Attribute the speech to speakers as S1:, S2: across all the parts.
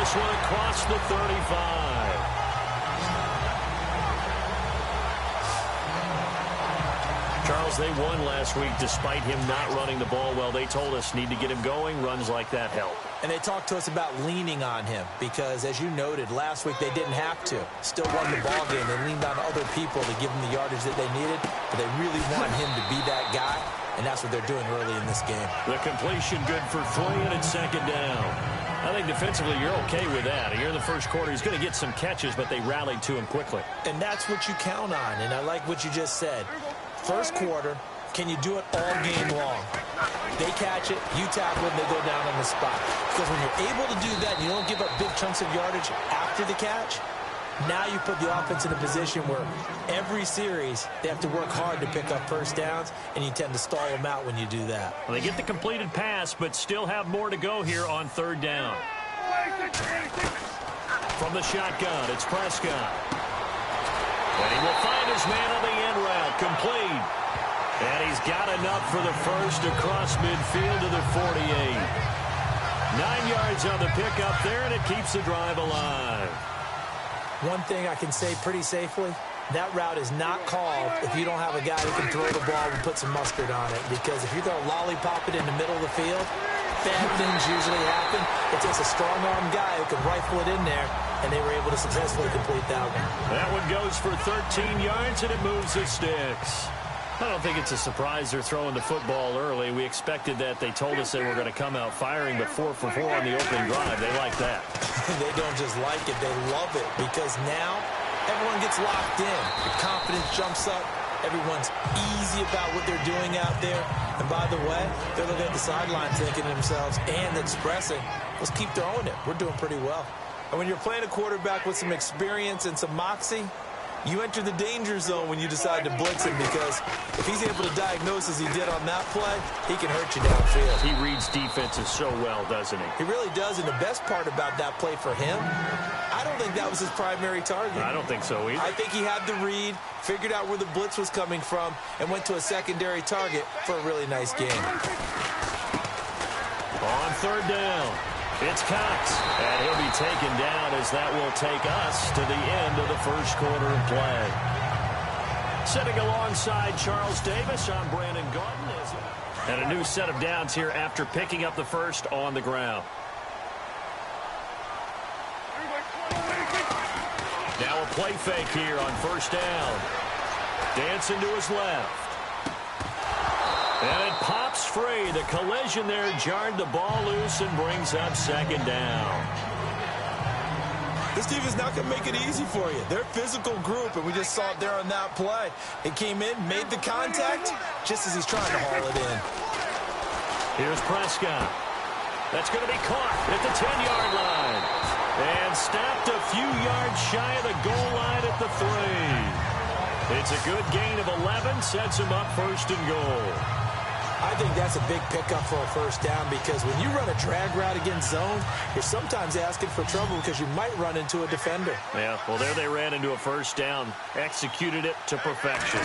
S1: this one across the 35. Charles, they won last week despite him not running the ball well. They told us need to get him going. Runs like that help.
S2: And they talked to us about leaning on him because, as you noted, last week they didn't have to. Still won the ball game. They leaned on other people to give them the yardage that they needed, but they really want him to be that guy, and that's what they're doing early in this game.
S1: The completion good for 3 and it's second down. I think defensively you're okay with that. Here in the first quarter, he's going to get some catches, but they rallied to him quickly.
S2: And that's what you count on, and I like what you just said. First quarter, can you do it all game long? They catch it, you tackle it, and they go down on the spot. Because when you're able to do that, and you don't give up big chunks of yardage after the catch, now you put the offense in a position where every series they have to work hard to pick up first downs, and you tend to stall them out when you do that.
S1: Well, they get the completed pass, but still have more to go here on third down. From the shotgun, it's Prescott. And he will find his man on the end route, complete. And he's got enough for the first across midfield to the 48. 9 yards on the pickup there, and it keeps the drive alive.
S2: One thing I can say pretty safely, that route is not called if you don't have a guy who can throw the ball and put some mustard on it. Because if you're going to lollipop it in the middle of the field, bad things usually happen. It takes a strong-arm guy who can rifle it in there, and they were able to successfully complete that one.
S1: That one goes for 13 yards, and it moves the sticks. I don't think it's a surprise they're throwing the football early. We expected that. They told us they were going to come out firing, but 4 for 4 on the opening drive. They like that.
S2: They don't just like it. They love it because now everyone gets locked in. The confidence jumps up. Everyone's easy about what they're doing out there. And by the way, they're looking at the sideline thinking to themselves and expressing, let's keep throwing it. We're doing pretty well. And when you're playing a quarterback with some experience and some moxie, you enter the danger zone when you decide to blitz him because if he's able to diagnose as he did on that play, he can hurt you downfield.
S1: He reads defenses so well, doesn't he?
S2: He really does, and the best part about that play for him, I don't think that was his primary target.
S1: I don't think so either.
S2: I think he had the read, figured out where the blitz was coming from, and went to a secondary target for a really nice game.
S1: On third down, it's Cox, and he'll be taken down as that will take us to the end of the first quarter of play. Sitting alongside Charles Davis, I'm Brandon Gaudin. And a new set of downs here after picking up the first on the ground. Now a play fake here on first down. Dancing to his left. And it pops free. The collision there jarred the ball loose and brings up second down.
S2: This team is not going to make it easy for you. They're a physical group, and we just saw it there on that play. It came in, made the contact, just as he's trying to haul it in.
S1: Here's Prescott. That's going to be caught at the 10-yard line. And stopped a few yards shy of the goal line at the 3. It's a good gain of 11, sets him up first and goal.
S2: I think that's a big pickup for a first down because when you run a drag route against zone, you're sometimes asking for trouble because you might run into a defender.
S1: Yeah, well, there they ran into a first down. Executed it to perfection.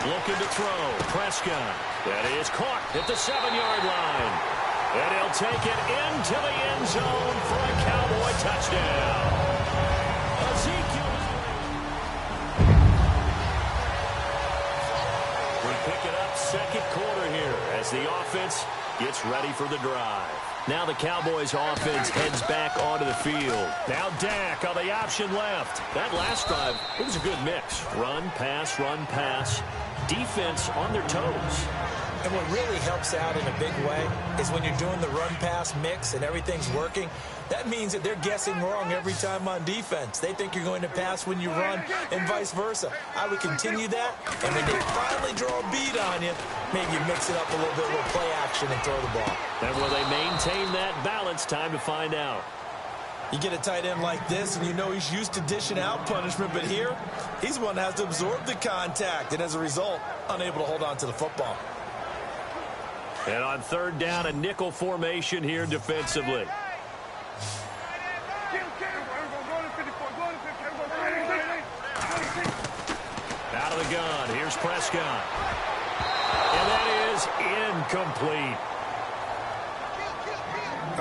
S1: Looking to throw. Prescott. That is caught at the 7-yard line. And he'll take it into the end zone for a Cowboy touchdown. Ezekiel. We pick it up second quarter here as the offense gets ready for the drive. Now the Cowboys offense heads back onto the field. Now Dak on the option left. That last drive, it was a good mix. Run, pass, defense on their toes.
S2: And what really helps out in a big way is when you're doing the run-pass mix and everything's working, that means that they're guessing wrong every time on defense. They think you're going to pass when you run and vice versa. I would continue that, and when they finally draw a beat on you, maybe you mix it up a little bit with play action and throw the ball.
S1: And will they maintain that balance? Time to find out.
S2: You get a tight end like this, and you know he's used to dishing out punishment, but here, he's the one that has to absorb the contact, and as a result, unable to hold on to the football.
S1: And on third down, a nickel formation here defensively. Out of the gun, here's Prescott. And that is incomplete.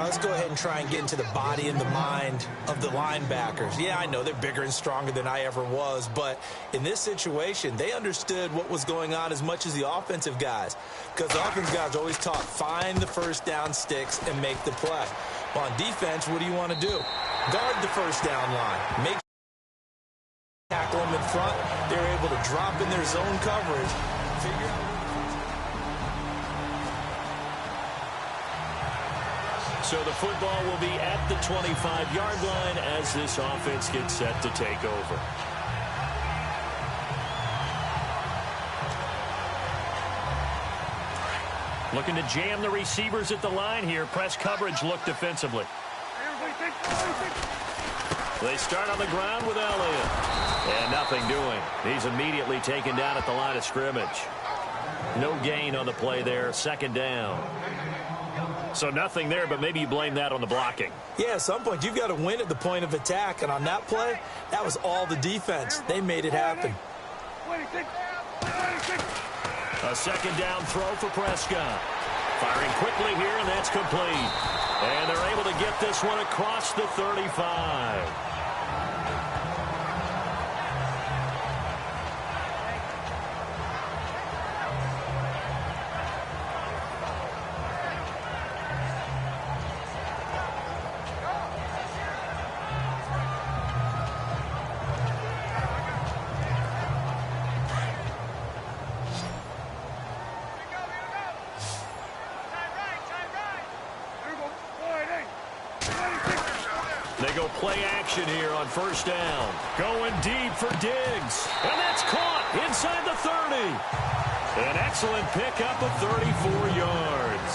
S2: let's go ahead and try and get into the body and the mind of the linebackers. Yeah, I know they're bigger and stronger than I ever was, but in this situation, they understood what was going on as much as the offensive guys, because the offensive guys are always taught, find the first down sticks and make the play. Well, on defense, what do you want to do? Guard the first down line. Make tackle them in front. They're able to drop in their zone coverage.
S1: So the football will be at the 25-yard line as this offense gets set to take over. Looking to jam the receivers at the line here. Press coverage look defensively. They start on the ground with Elliott. And nothing doing. He's immediately taken down at the line of scrimmage. No gain on the play there. Second down. So nothing there, but maybe you blame that on the blocking.
S2: Yeah, at some point, you've got to win at the point of attack. And on that play, that was all the defense. They made it happen.
S1: A second down throw for Prescott. Firing quickly here, and that's complete. And they're able to get this one across the 35. They go play action here on first down. Going deep for Diggs. And that's caught inside the 30. An excellent pickup of 34 yards.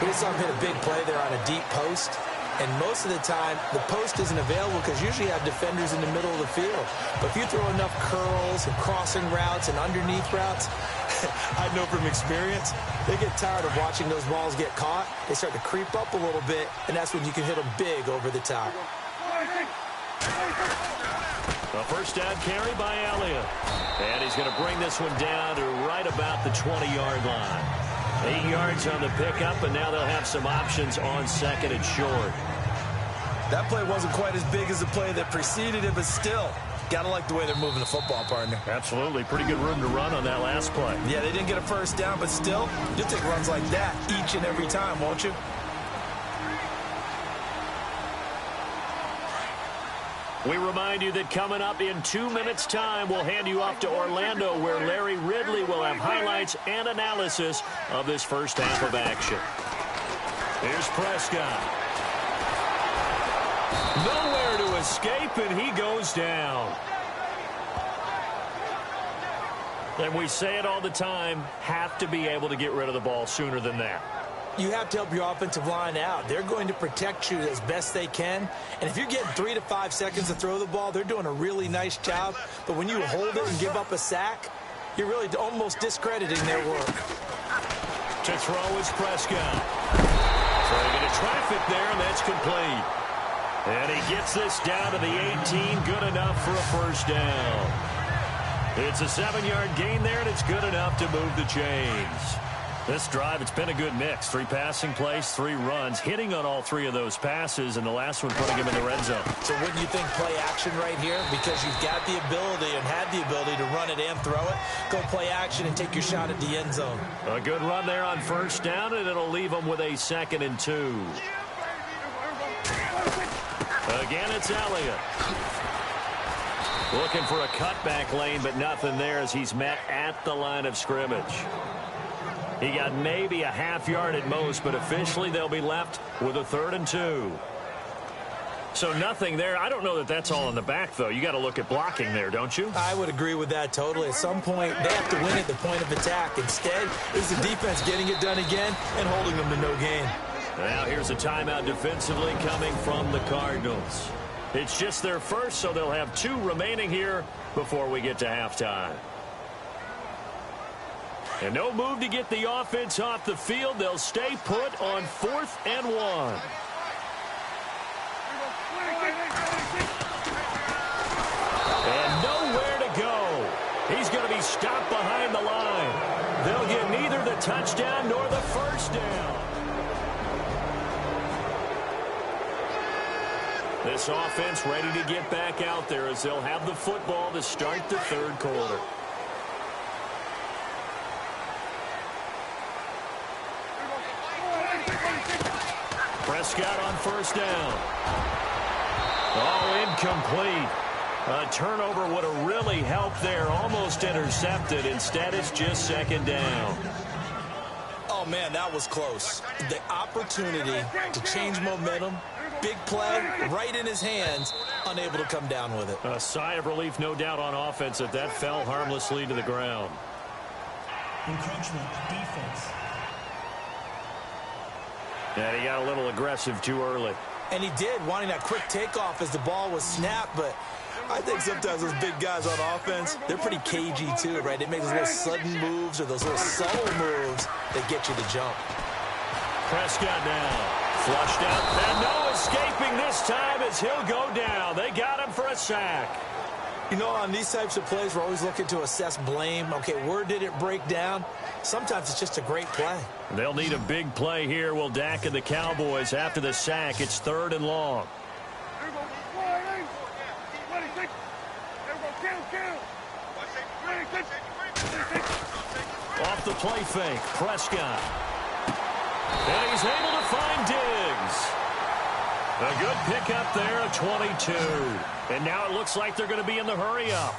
S2: We saw him hit a big play there on a deep post. And most of the time, the post isn't available because usually you have defenders in the middle of the field. But if you throw enough curls and crossing routes and underneath routes, I know from experience, they get tired of watching those balls get caught. They start to creep up a little bit, and that's when you can hit them big over the top.
S1: A first down carry by Elliott. And he's going to bring this one down to right about the 20-yard line. 8 yards on the pickup, and now they'll have some options on second and short.
S2: That play wasn't quite as big as the play that preceded it, but still, gotta like the way they're moving the football, partner.
S1: Absolutely. Pretty good room to run on that last play.
S2: Yeah, they didn't get a first down, but still, you'll take runs like that each and every time, won't you?
S1: We remind you that coming up in 2 minutes' time, we'll hand you off to Orlando, where Larry Ridley will have highlights and analysis of this first half of action. Here's Prescott. Nowhere to escape, and he goes down. And we say it all the time, have to be able to get rid of the ball sooner than that.
S2: You have to help your offensive line out. They're going to protect you as best they can. And if you're getting 3 to 5 seconds to throw the ball, they're doing a really nice job. But when you hold it and give up a sack, you're really almost discrediting their work.
S1: To throw is Prescott. Trying to get a traffic there, and that's complete. And he gets this down to the 18. Good enough for a first down. It's a 7-yard gain there, and it's good enough to move the chains. This drive, it's been a good mix. 3 passing plays, 3 runs, hitting on all 3 of those passes, and the last one putting him in the red zone.
S2: So wouldn't you think play action right here? Because you've got the ability and had the ability to run it and throw it. Go play action and take your shot at the end zone.
S1: A good run there on first down, and it'll leave them with a 2nd and 2. Again, it's Elliott. Looking for a cutback lane, but nothing there as he's met at the line of scrimmage. He got maybe a half yard at most, but officially they'll be left with a 3rd and 2. So nothing there. I don't know that that's all in the back, though. You got to look at blocking there, don't you?
S2: I would agree with that totally. At some point, they have to win at the point of attack. Instead, it's the defense getting it done again and holding them to no gain.
S1: Now here's a timeout defensively coming from the Cardinals. It's just their first, so they'll have 2 remaining here before we get to halftime. And no move to get the offense off the field. They'll stay put on 4th and 1. And nowhere to go. He's going to be stopped behind the line. They'll get neither the touchdown nor the first down. This offense ready to get back out there as they'll have the football to start the third quarter. Prescott on first down. Oh, incomplete. A turnover would have really helped there. Almost intercepted. Instead, it's just second down.
S2: Oh, man, that was close. The opportunity to change momentum, big play, right in his hands, unable to come down with it.
S1: A sigh of relief, no doubt, on offense that fell harmlessly to the ground.
S3: Encroachment defense.
S1: And he got a little aggressive too early.
S2: And he did, wanting that quick takeoff as the ball was snapped, but I think sometimes those big guys on offense, they're pretty cagey too, right? They make those little sudden moves or those little subtle moves that get you to jump.
S1: Prescott now. Flushed out. And no escaping this time as he'll go down. They got him for a sack.
S2: You know, on these types of plays, we're always looking to assess blame. Okay, where did it break down? Sometimes it's just a great play.
S1: They'll need a big play here, will Dak and the Cowboys after the sack. It's 3rd and long. Off the play fake, Prescott. And he's able to find Diggs. A good pickup there at 22. And now it looks like they're going to be in the hurry-up.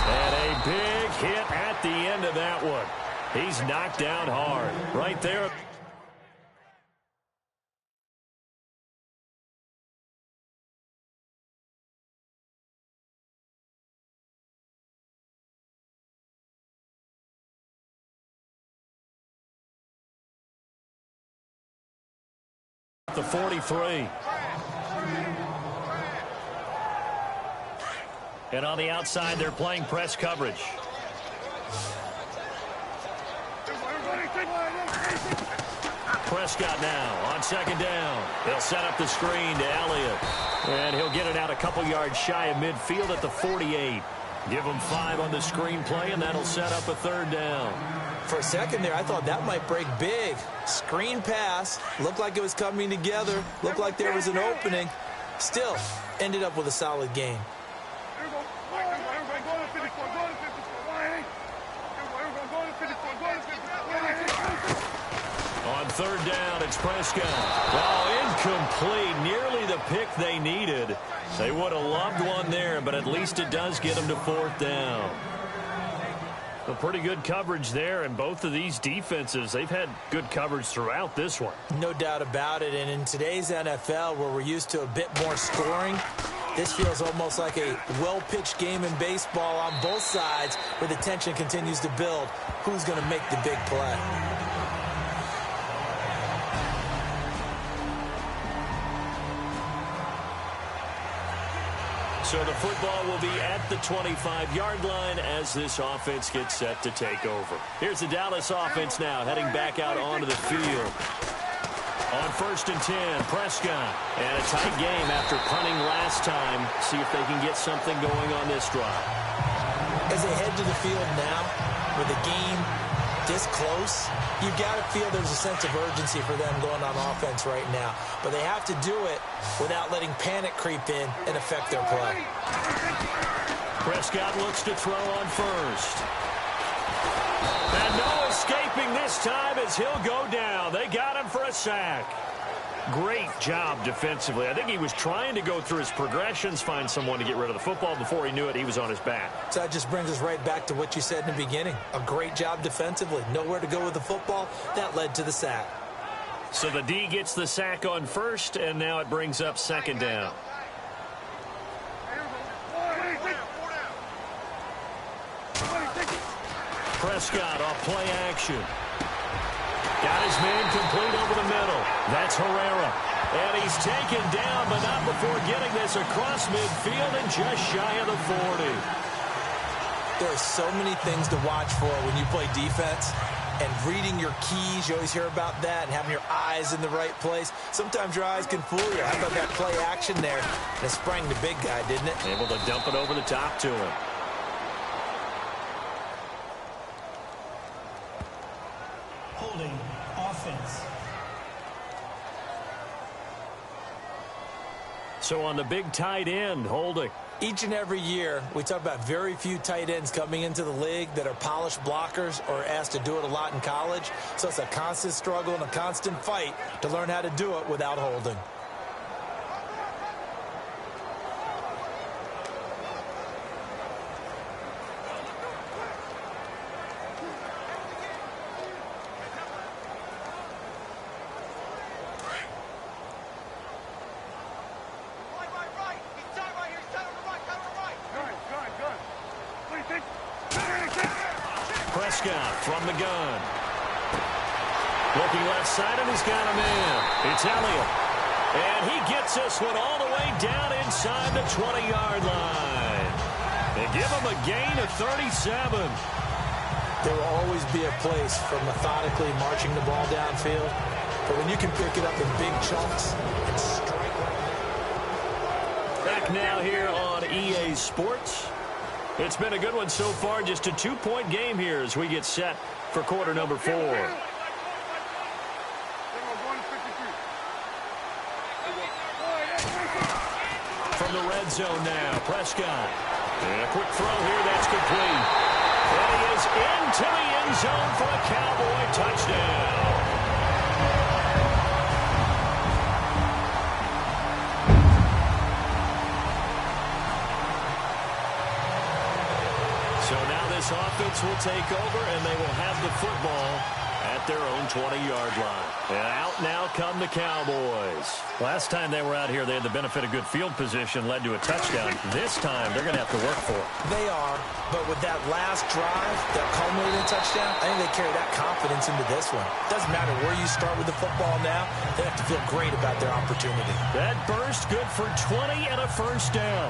S1: And a big hit at the end of that one. He's knocked down hard. Right there. The 43. And on the outside, they're playing press coverage. Prescott now on second down. They'll set up the screen to Elliott. And he'll get it out a couple yards shy of midfield at the 48. Give him 5 on the screen play, and that'll set up a 3rd down.
S2: For a second there, I thought that might break big. Screen pass. Looked like it was coming together. Looked like there was an opening. Still, ended up with a solid gain.
S1: On 3rd down, it's Prescott. Oh, incomplete. Nearly the pick they needed. They would have loved one there, but at least it does get them to 4th down. A pretty good coverage there, and both of these defenses, they've had good coverage throughout this one.
S2: No doubt about it, and in today's NFL, where we're used to a bit more scoring, this feels almost like a well-pitched game in baseball on both sides, where the tension continues to build. Who's going to make the big play?
S1: So the football will be at the 25-yard line as this offense gets set to take over. Here's the Dallas offense now heading back out onto the field. On 1st and 10, Prescott. And a tight game after punting last time. See if they can get something going on this drive.
S2: As they head to the field now, with the game this close, you've got to feel there's a sense of urgency for them going on offense right now. But they have to do it without letting panic creep in and affect their play.
S1: Prescott looks to throw on 1st. And no escaping this time as he'll go down. They got him for a sack. Great job defensively. I think he was trying to go through his progressions, find someone to get rid of the football. Before he knew it, he was on his back.
S2: So that just brings us right back to what you said in the beginning. A great job defensively. Nowhere to go with the football. That led to the sack.
S1: So the D gets the sack on 1st, and now it brings up 2nd down. Prescott off play action. Got his man complete over the middle. That's Herrera. And he's taken down, but not before getting this across midfield and just shy of the 40.
S2: There are so many things to watch for when you play defense. And reading your keys, you always hear about that, and having your eyes in the right place. Sometimes your eyes can fool you. How about that play action there? And it sprang the big guy, didn't it?
S1: Able to dump it over the top to him.
S3: Holding. Offense.
S1: So on the big tight end, holding.
S2: Each and every year, we talk about very few tight ends coming into the league that are polished blockers or asked to do it a lot in college. So it's a constant struggle and a constant fight to learn how to do it without holding.
S1: Prescott from the gun. Looking left side, and he's got a man. It's Elliott. And he gets this one all the way down inside the 20-yard line. They give him a gain of 37.
S2: There will always be a place for methodically marching the ball downfield. But when you can pick it up in big chunks and strike right.
S1: Back now here on EA Sports. It's been a good one so far. Just a 2-point game here as we get set for quarter number 4. From the red zone now, Prescott. And a quick throw here, that's complete. And he is into the end zone for a Cowboy touchdown. So now this offense will take over, and they will have the football at their own 20-yard line. And out now come the Cowboys. Last time they were out here, they had the benefit of good field position, led to a touchdown. This time, they're going to have to work for it.
S2: They are, but with that last drive, that culminating touchdown, I think they carry that confidence into this one. Doesn't matter where you start with the football now, they have to feel great about their opportunity.
S1: That burst good for 20 and a first down.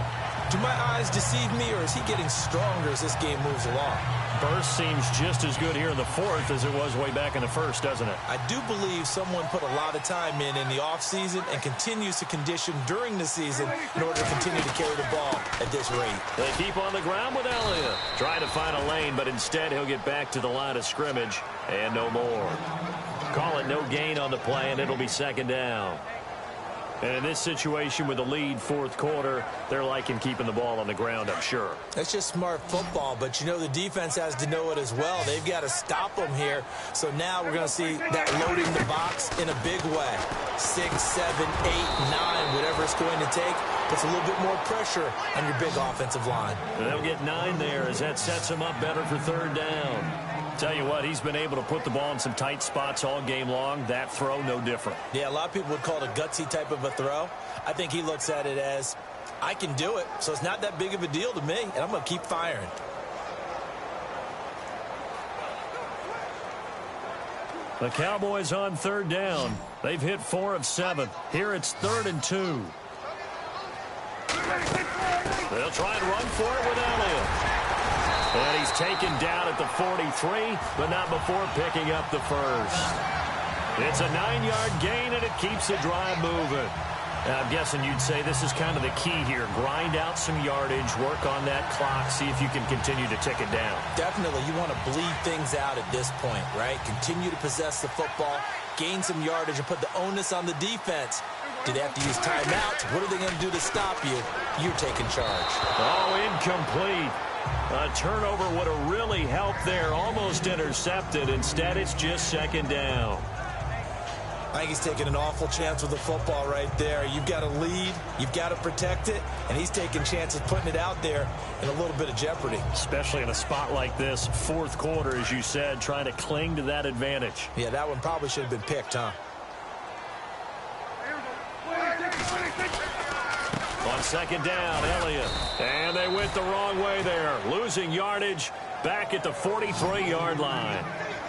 S2: Do my eyes deceive me, or is he getting stronger as this game moves along?
S1: Burst seems just as good here in the fourth as it was way back in the first, doesn't it?
S2: I do believe someone put a lot of time in the offseason and continues to condition during the season in order to continue to carry the ball at this rate.
S1: They keep on the ground with Elliott. Trying to find a lane, but instead he'll get back to the line of scrimmage and no more. Call it no gain on the play, and it'll be second down. And in this situation with the lead fourth quarter, they're liking keeping the ball on the ground, I'm sure.
S2: That's just smart football, but you know the defense has to know it as well. They've got to stop them here. So now we're going to see that loading the box in a big way. 6, 7, 8, 9, whatever it's going to take, puts a little bit more pressure on your big offensive line.
S1: And they'll get 9 there as that sets them up better for third down. Tell you what, he's been able to put the ball in some tight spots all game long. That throw, no different.
S2: Yeah, a lot of people would call it a gutsy type of a throw. I think he looks at it as, I can do it, so it's not that big of a deal to me, and I'm going to keep firing.
S1: The Cowboys on third down. They've hit 4 of 7. Here it's 3rd and 2. They'll try and run for it with Elliott. And he's taken down at the 43, but not before picking up the first. It's a 9-yard gain, and it keeps the drive moving. Now, I'm guessing you'd say this is kind of the key here. Grind out some yardage, work on that clock, see if you can continue to tick it down.
S2: Definitely. You want to bleed things out at this point, right? Continue to possess the football, gain some yardage, and put the onus on the defense. Do they have to use timeouts? What are they going to do to stop you? You're taking charge.
S1: Oh, incomplete. A turnover would have really helped there. Almost intercepted. Instead, it's just second down.
S2: I think he's taking an awful chance with the football right there. You've got to lead. You've got to protect it. And he's taking chances putting it out there in a little bit of jeopardy.
S1: Especially in a spot like this, fourth quarter, as you said, trying to cling to that advantage.
S2: Yeah, that one probably should have been picked, huh?
S1: On second down, Elliott. And they went the wrong way there. Losing yardage back at the 43-yard line.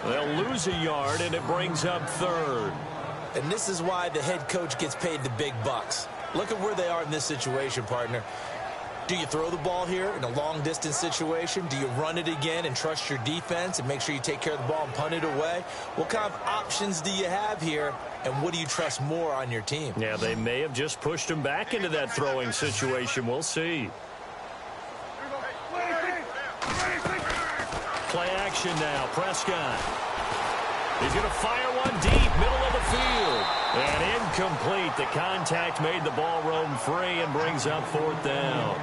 S1: They'll lose a yard, and it brings up third.
S2: And this is why the head coach gets paid the big bucks. Look at where they are in this situation, partner. Do you throw the ball here in a long-distance situation? Do you run it again and trust your defense and make sure you take care of the ball and punt it away? What kind of options do you have here, and what do you trust more on your team?
S1: Yeah, they may have just pushed him back into that throwing situation. We'll see. Play action now. Prescott. He's going to fire one deep, middle of the field. And incomplete. The contact made the ball roam free and brings up 4th down.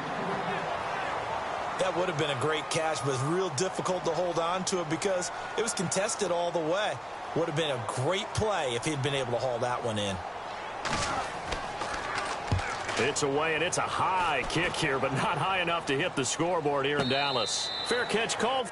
S2: That would have been a great catch, but it's real difficult to hold on to it because it was contested all the way. Would have been a great play if he'd been able to haul that one in.
S1: It's away, and it's a high kick here, but not high enough to hit the scoreboard here in Dallas. Fair catch called.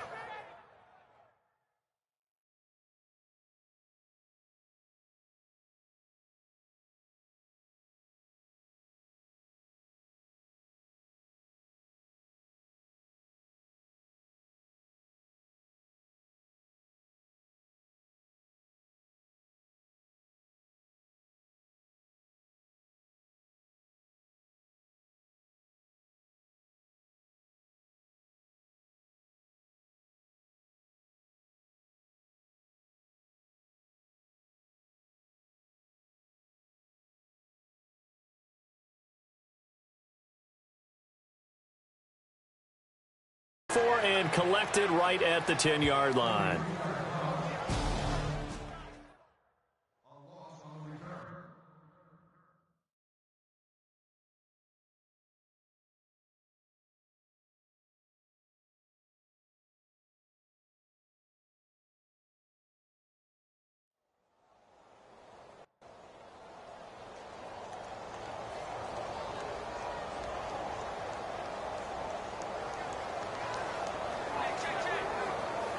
S1: And collected right at the 10-yard line.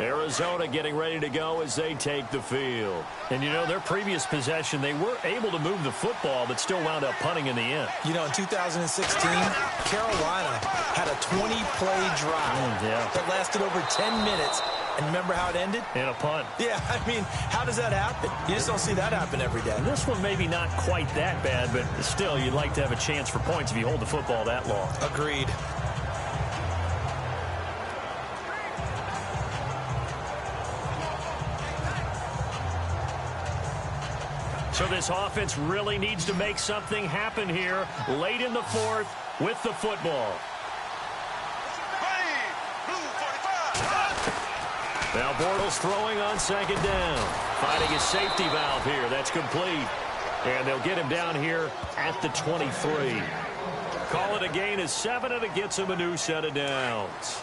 S1: Arizona getting ready to go as they take the field. And, you know, their previous possession, they were able to move the football, but still wound up punting in the end.
S2: You know, in 2016, Carolina had a 20-play drive that lasted over 10 minutes. And remember how it ended?
S1: In a punt.
S2: Yeah, I mean, how does that happen? You just don't see that happen every day.
S1: And this one maybe not quite that bad, but still, you'd like to have a chance for points if you hold the football that long.
S2: Agreed.
S1: So this offense really needs to make something happen here late in the 4th with the football. Now Bortles throwing on 2nd down. Finding his safety valve here. That's complete. And they'll get him down here at the 23. Call it a gain of 7, and it gets him a new set of downs.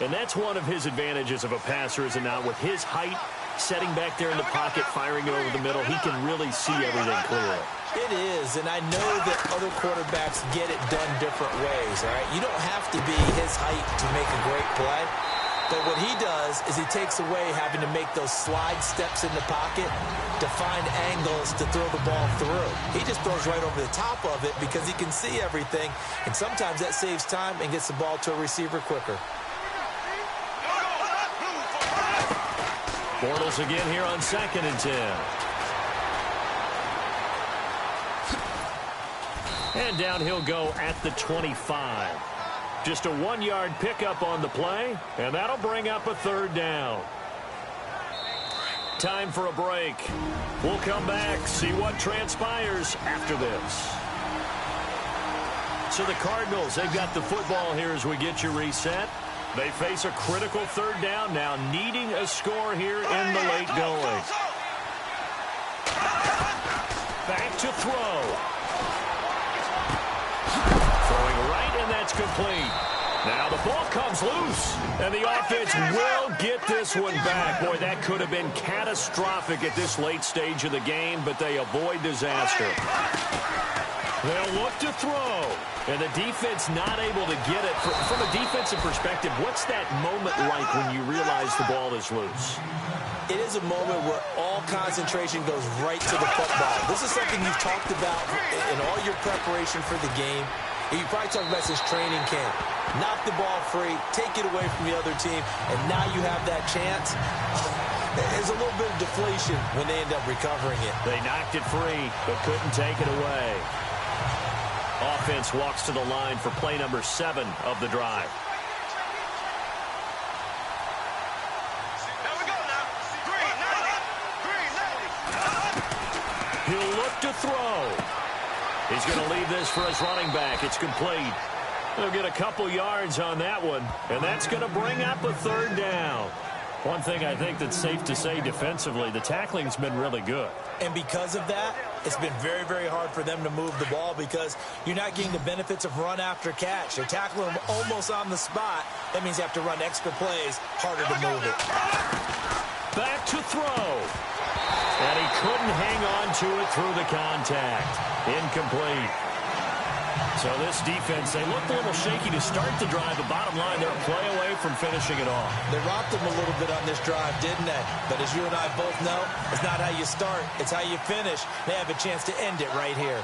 S1: And that's one of his advantages of a passer, is it not? With his height, setting back there in the pocket, firing it over the middle, he can really see everything clearly.
S2: It is, and I know that other quarterbacks get it done different ways, all right? You don't have to be his height to make a great play, but what he does is he takes away having to make those slide steps in the pocket to find angles to throw the ball through. He just throws right over the top of it because he can see everything, and sometimes that saves time and gets the ball to a receiver quicker.
S1: Bortles again here on 2nd and 10. And down he'll go at the 25. Just a 1-yard pickup on the play, and that'll bring up a 3rd down. Time for a break. We'll come back, see what transpires after this. So the Cardinals, they've got the football here as we get you reset. They face a critical 3rd down now, needing a score here in the late going. Back to throw. Throwing right, and that's complete. Now the ball comes loose, and the offense will get this one back. Boy, that could have been catastrophic at this late stage of the game, but they avoid disaster. They'll look to throw, and the defense not able to get it. From a defensive perspective, what's that moment like when you realize the ball is loose?
S2: It is a moment where all concentration goes right to the football. This is something you've talked about in all your preparation for the game. And you probably talked about since training camp. Knock the ball free, take it away from the other team, and now you have that chance. There's a little bit of deflation when they end up recovering it.
S1: They knocked it free, but couldn't take it away. Offense walks to the line for play number 7 of the drive.
S4: There we go now. Green 90.
S1: He'll look to throw. He's going to leave this for his running back. It's complete. He'll get a couple yards on that one, and that's going to bring up a 3rd down. One thing I think that's safe to say defensively, the tackling's been really good.
S2: And because of that, it's been very, very hard for them to move the ball because you're not getting the benefits of run after catch. They're tackling them almost on the spot. That means you have to run extra plays, harder to move it.
S1: Back to throw. And he couldn't hang on to it through the contact. Incomplete. So this defense, they looked a little shaky to start the drive, but bottom line, they're a play away from finishing it off.
S2: They rocked them a little bit on this drive, didn't they? But as you and I both know, it's not how you start, it's how you finish. They have a chance to end it right here.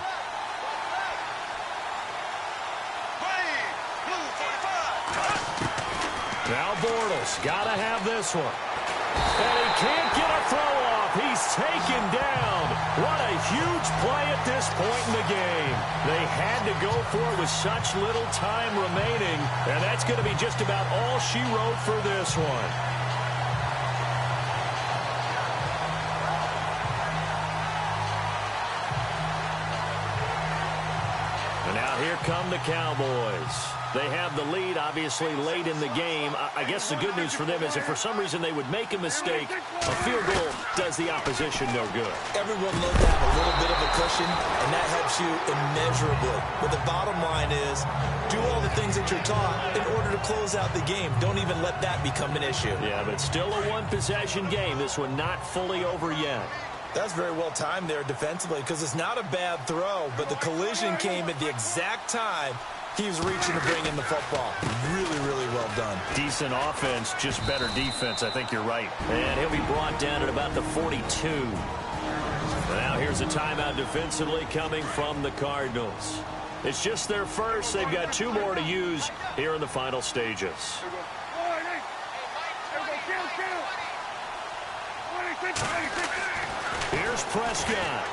S1: Now Bortles, got to have this one. And he can't get a throw off. He's taken down. What a huge play at this point in the game. They had to go for it with such little time remaining, and that's going to be just about all she wrote for this one. And now here come the Cowboys. They have the lead, obviously, late in the game. I guess the good news for them is if for some reason they would make a mistake, a field goal does the opposition no good.
S2: Everyone loves to have a little bit of a cushion, and that helps you immeasurably. But the bottom line is, do all the things that you're taught in order to close out the game. Don't even let that become an issue.
S1: Yeah, but it's still a one-possession game. This one not fully over yet.
S2: That's very well timed there defensively because it's not a bad throw, but the collision came at the exact time he was reaching to bring in the football. Really, really well done.
S1: Decent offense, just better defense. I think you're right. And he'll be brought down at about the 42. Now here's a timeout defensively coming from the Cardinals. It's just their first. They've got 2 more to use here in the final stages. Here's Prescott.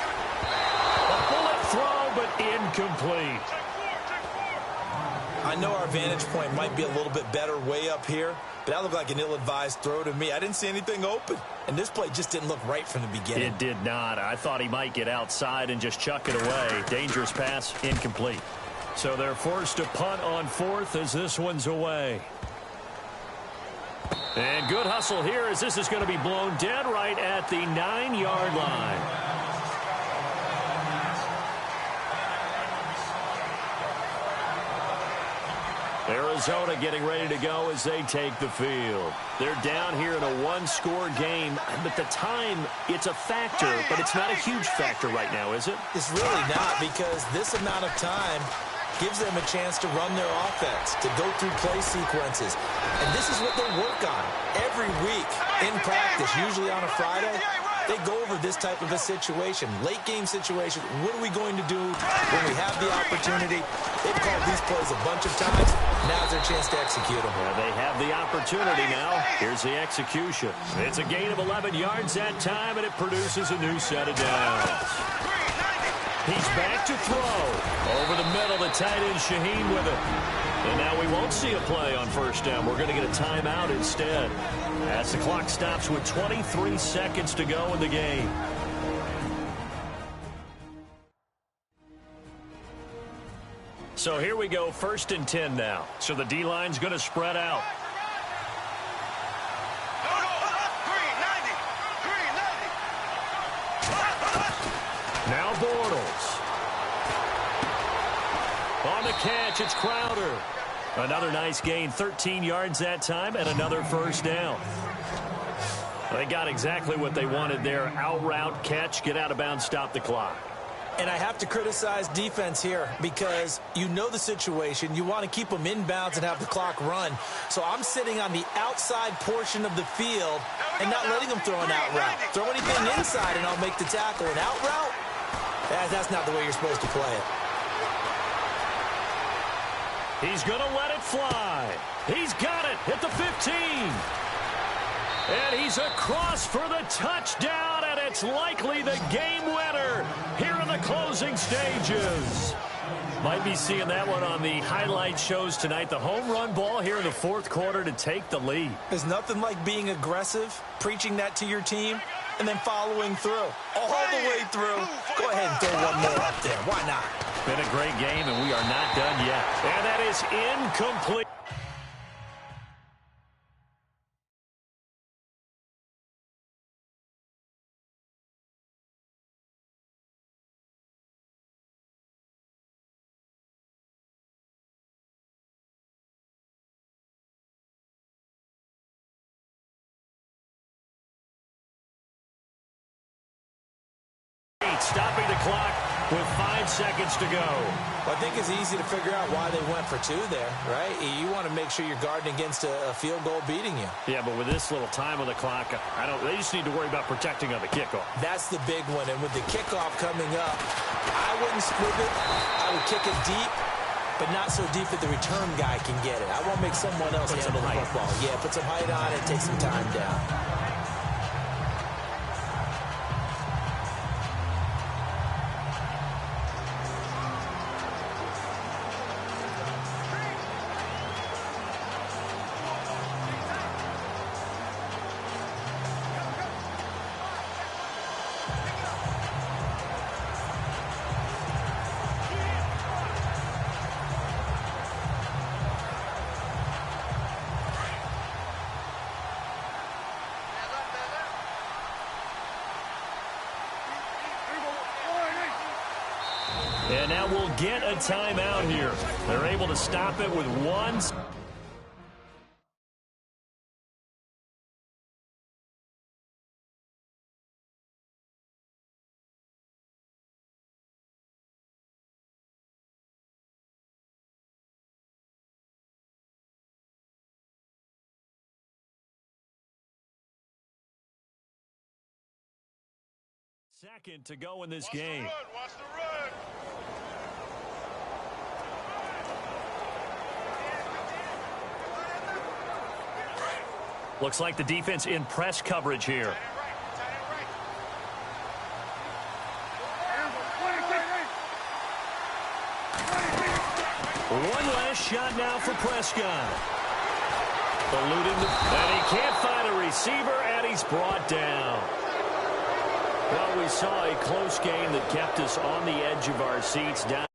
S1: A bullet throw, but incomplete.
S2: I know our vantage point might be a little bit better way up here, but that looked like an ill-advised throw to me. I didn't see anything open, and this play just didn't look right from the beginning.
S1: It did not. I thought he might get outside and just chuck it away. Dangerous pass, incomplete. So they're forced to punt on 4th as this one's away. And good hustle here as this is going to be blown dead right at the 9-yard line. Arizona getting ready to go as they take the field. They're down here in a 1-score game, but the time, it's a factor, but it's not a huge factor right now, is it?
S2: It's really not because this amount of time gives them a chance to run their offense, to go through play sequences. And this is what they work on every week in practice, usually on a Friday. They go over this type of a situation, late game situation. What are we going to do when we have the opportunity? They've called these plays a bunch of times. Now's their chance to execute them.
S1: Yeah, they have the opportunity now. Here's the execution. It's a gain of 11 yards that time, and it produces a new set of downs. He's back to throw. Over the middle, the tight end Shaheen with it. And now we won't see a play on first down. We're going to get a timeout instead, as the clock stops with 23 seconds to go in the game. So here we go, 1st and 10 now. So the D-line's going to spread out. Now Bortles. On the catch, it's Crowder. Another nice gain, 13 yards that time, and another first down. They got exactly what they wanted there. Out route, catch, get out of bounds, stop the clock.
S2: And I have to criticize defense here because you know the situation. You want to keep them inbounds and have the clock run. So I'm sitting on the outside portion of the field and not letting them throw an out route. Throw anything inside and I'll make the tackle. An out route? That's not the way you're supposed to play it.
S1: He's going to let it fly. He's got it at the 15. And he's across for the touchdown, and it's likely the game winner here in the closing stages. Might be seeing that one on the highlight shows tonight. The home run ball here in the 4th quarter to take the lead.
S2: There's nothing like being aggressive, preaching that to your team, and then following through. All the way through. Go ahead and throw one more up there. Why not?
S1: Been a great game, and we are not done yet. And that is incomplete. stopping the clock with 5 seconds to go.
S2: Well, I think it's easy to figure out why they went for 2 there, right? You want to make sure you're guarding against a field goal beating you.
S1: Yeah, but with this little time on the clock, they just need to worry about protecting on the kickoff.
S2: That's the big one. And with the kickoff coming up, I wouldn't squib it. I would kick it deep, but not so deep that the return guy can get it. I won't make someone else handle the football. Yeah, put some height on it, take some time down.
S1: And now we'll get a timeout here. They're able to stop it with 1. Second to go in this game.
S4: Watch the run.
S1: Looks like the defense in press coverage here. One last shot now for Prescott. Eluding and he can't find a receiver, and he's brought down. Well, we saw a close game that kept us on the edge of our seats. Down